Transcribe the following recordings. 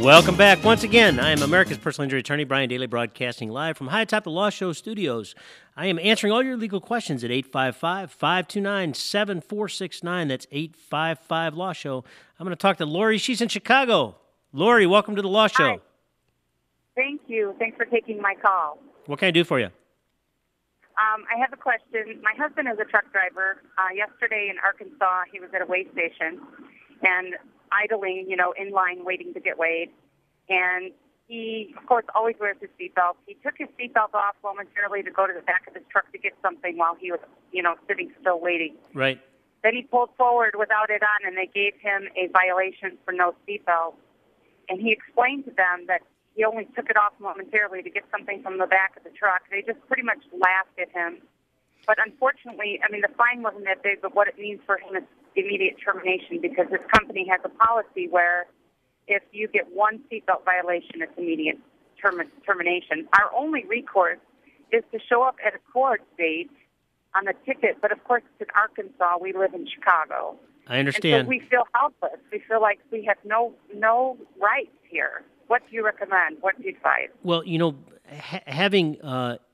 Welcome back. Once again, I am America's personal injury attorney, Brian Dailey, broadcasting live from high atop the Law Show studios. I am answering all your legal questions at 855-529-7469. That's 855-LAW-SHOW. I'm going to talk to Lori. She's in Chicago. Lori, welcome to the Law Show. Hi. Thank you. Thanks for taking my call. What can I do for you? I have a question. My husband is a truck driver. Yesterday in Arkansas, he was at a weigh station and idling, in line waiting to get weighed. And he, of course, always wears his seatbelt. He took his seatbelt off momentarily to go to the back of his truck to get something while he was, sitting still waiting. Right. Then he pulled forward without it on, and they gave him a violation for no seatbelt. And he explained to them that he only took it off momentarily to get something from the back of the truck. They just pretty much laughed at him. But unfortunately, the fine wasn't that big, but what it means for him is immediate termination, because his company has a policy where if you get one seatbelt violation, it's immediate termination. Our only recourse is to show up at a court date on the ticket, but of course it's in Arkansas. We live in Chicago. I understand. And so we feel helpless. We feel like we have no rights here. What do you recommend? What do you advise? Well, having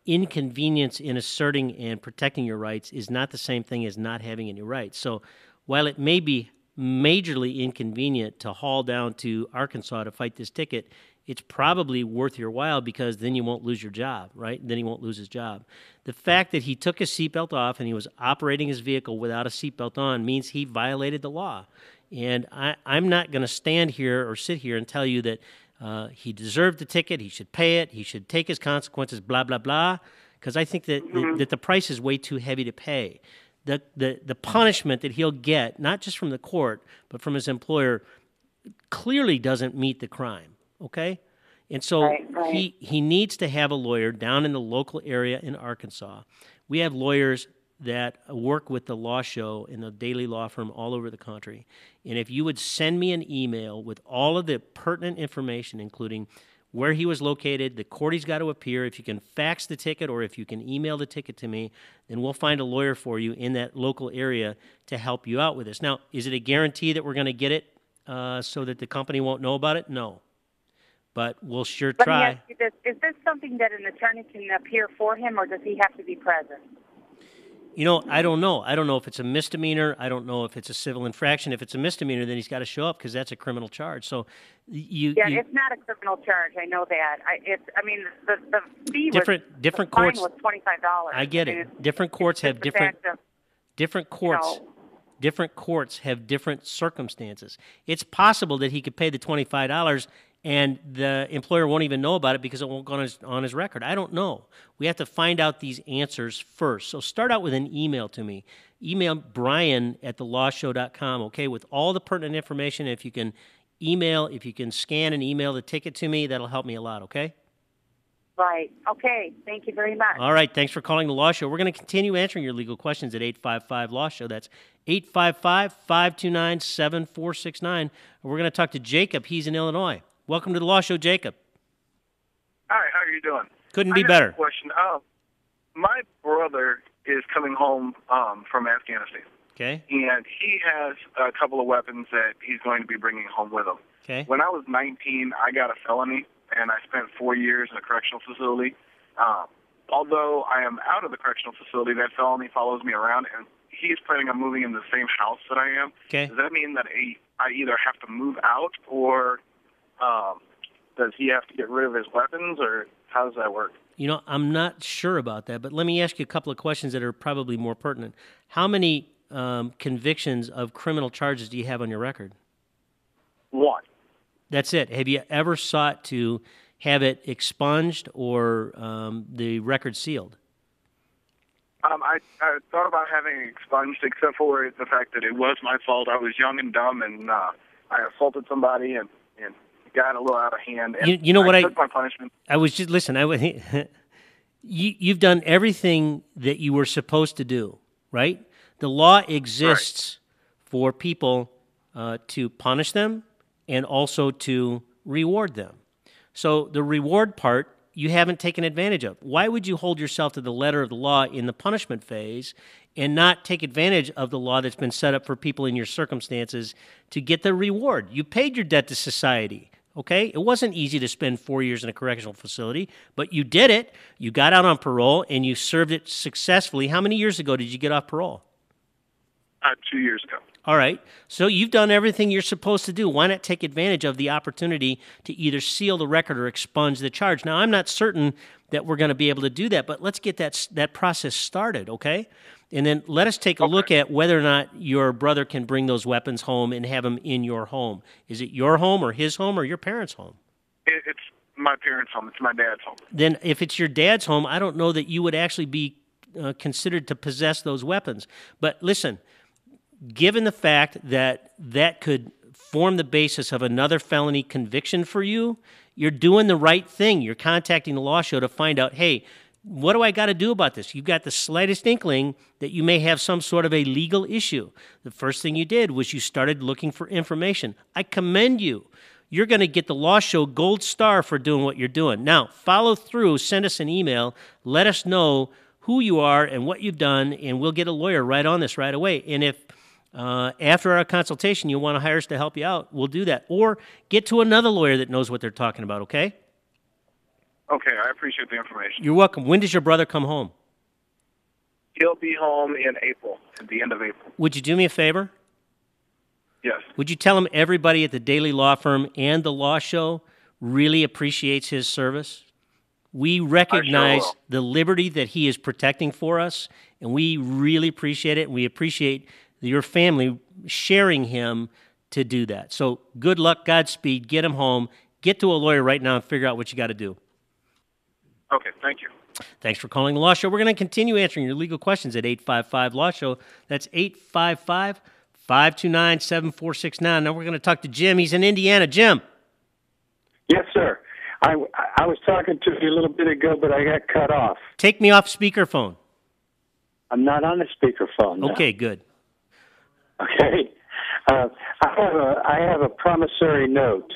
inconvenience in asserting and protecting your rights is not the same thing as not having any rights. So while it may be majorly inconvenient to haul down to Arkansas to fight this ticket, it's probably worth your while, because then you won't lose your job, right? Then he won't lose his job. The fact that he took his seatbelt off and he was operating his vehicle without a seatbelt on means he violated the law. And I'm not going to stand here or sit here and tell you that he deserved the ticket, he should pay it, he should take his consequences, blah, blah, blah, because I think that, that the price is way too heavy to pay. The punishment that he'll get, not just from the court, but from his employer, clearly doesn't meet the crime, okay? And so right. He needs to have a lawyer down in the local area in Arkansas. We have lawyers that work with the Law Show and the Dailey Law Firm all over the country. And if you would send me an email with all of the pertinent information, including where he was located, the court he's got to appear, if you can fax the ticket or if you can email the ticket to me, then we'll find a lawyer for you in that local area to help you out with this. Now, is it a guarantee that we're going to get it so that the company won't know about it? No. But we'll sure try. Let me ask you this. Is this something that an attorney can appear for him, or does he have to be present? I don't know. I don't know if it's a misdemeanor. I don't know if it's a civil infraction. If it's a misdemeanor, then he's got to show up, because that's a criminal charge. So it's not a criminal charge. I know that. The fee different courts was $25. I get it. Different courts have different courts. Different courts have different circumstances. It's possible that he could pay the $25 and the employer won't even know about it because it won't go on his record. I don't know. We have to find out these answers first. So start out with an email to me. Email brian@thelawshow.com, okay, with all the pertinent information. If you can scan and email the ticket to me, that'll help me a lot, okay? Right. Okay. Thank you very much. All right. Thanks for calling the Law Show. We're going to continue answering your legal questions at 855-LAW-SHOW. That's 855-529-7469. We're going to talk to Jacob. He's in Illinois. Welcome to the Law Show, Jacob. Hi, how are you doing? Couldn't be better. I have a question. My brother is coming home from Afghanistan. Okay. And he has a couple of weapons that he's going to be bringing home with him. Okay. When I was 19, I got a felony, and I spent 4 years in a correctional facility. Although I am out of the correctional facility, that felony follows me around, and he's planning on moving in the same house that I am. Okay. Does that mean that I either have to move out, or does he have to get rid of his weapons, or how does that work? I'm not sure about that, but let me ask you a couple of questions that are probably more pertinent. How many convictions of criminal charges do you have on your record? One. That's it. Have you ever sought to have it expunged or the record sealed? I thought about having it expunged, except for the fact that it was my fault. I was young and dumb, and I assaulted somebody and got a little out of hand. And I took my punishment. I was just listen. You've done everything that you were supposed to do, right? The law exists for people to punish them and also to reward them. So the reward part, you haven't taken advantage of. Why would you hold yourself to the letter of the law in the punishment phase and not take advantage of the law that's been set up for people in your circumstances to get the reward? You paid your debt to society, okay? It wasn't easy to spend 4 years in a correctional facility, but you did it. You got out on parole, and you served it successfully. How many years ago did you get off parole? 2 years ago. All right. So you've done everything you're supposed to do. Why not take advantage of the opportunity to either seal the record or expunge the charge? Now, I'm not certain that we're going to be able to do that, but let's get that process started, okay? And then let us take a look at whether or not your brother can bring those weapons home and have them in your home. Is it your home or his home or your parents' home? It's my parents' home. It's my dad's home. Then if it's your dad's home, I don't know that you would actually be considered to possess those weapons. But listen, given the fact that that could form the basis of another felony conviction for you, you're doing the right thing. You're contacting the law show to find out, hey, what do I got to do about this? You've got the slightest inkling that you may have some sort of a legal issue. The first thing you did was you started looking for information. I commend you. You're going to get the law show gold star for doing what you're doing. Now, follow through. Send us an email. Let us know who you are and what you've done, and we'll get a lawyer right on this right away. And if after our consultation you want to hire us to help you out, we'll do that. Or get to another lawyer that knows what they're talking about, okay? Okay, I appreciate the information. You're welcome. When does your brother come home? He'll be home in April, at the end of April. Would you do me a favor? Yes. Would you tell him everybody at the Dailey Law Firm and the law show really appreciates his service? We recognize the liberty that he is protecting for us, and we really appreciate it, and we appreciate your family sharing him to do that. So good luck, Godspeed, get him home, get to a lawyer right now and figure out what you got to do. Okay, thank you. Thanks for calling the Law Show. We're going to continue answering your legal questions at 855-LAW-SHOW. That's 855-529-7469. Now we're going to talk to Jim. He's in Indiana. Jim. Yes, sir. I was talking to you a little bit ago, but I got cut off. Take me off speakerphone. I'm not on the speakerphone. No. Okay, good. Okay. I have a promissory note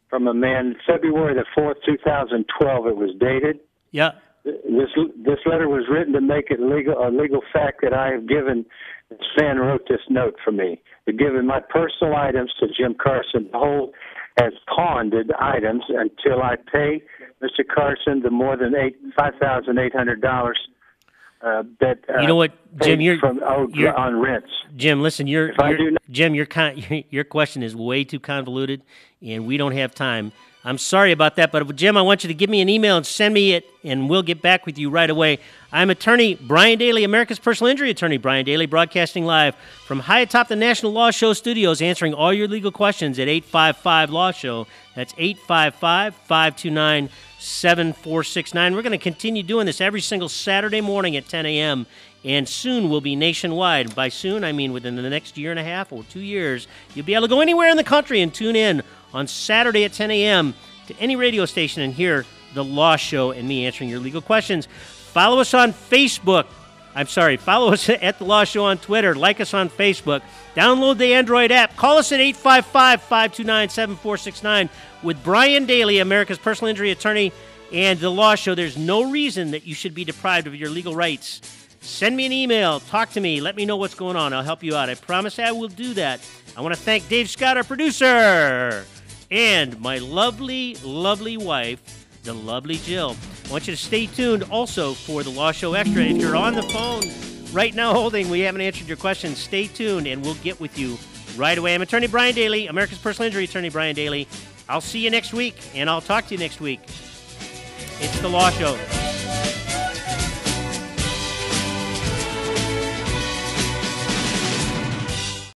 from a man, February the 4th, 2012. It was dated. Yeah. This letter was written to make it a legal fact that I have given. This man wrote this note for me. I've given my personal items to Jim Carson to hold as pawned items until I pay Mr. Carson the more than $5,800 that you know what, Jim, you're on rents. Jim, listen, your question is way too convoluted, and we don't have time. I'm sorry about that, but Jim, I want you to give me an email and send me it, and we'll get back with you right away. I'm attorney Brian Dailey, America's personal injury attorney, Brian Dailey, broadcasting live from high atop the National Law Show studios, answering all your legal questions at 855-LAW-SHOW. That's 855-529-7469. We're going to continue doing this every single Saturday morning at 10 a.m., and soon we'll be nationwide. By soon, I mean within the next year and a half or 2 years, you'll be able to go anywhere in the country and tune in on Saturday at 10 a.m. to any radio station and hear the Law Show and me answering your legal questions. Follow us on Facebook. Follow us at The Law Show on Twitter. Like us on Facebook. Download the Android app. Call us at 855-529-7469 with Brian Dailey, America's personal injury attorney, and The Law Show. There's no reason that you should be deprived of your legal rights. Send me an email. Talk to me. Let me know what's going on. I'll help you out. I promise I will do that. I want to thank Dave Scott, our producer, and my lovely, lovely wife, the lovely Jill. I want you to stay tuned also for the Law Show Extra. If you're on the phone right now holding, we haven't answered your questions, stay tuned and we'll get with you right away. I'm attorney Brian Dailey, America's personal injury attorney Brian Dailey. I'll see you next week, and I'll talk to you next week. It's the Law Show.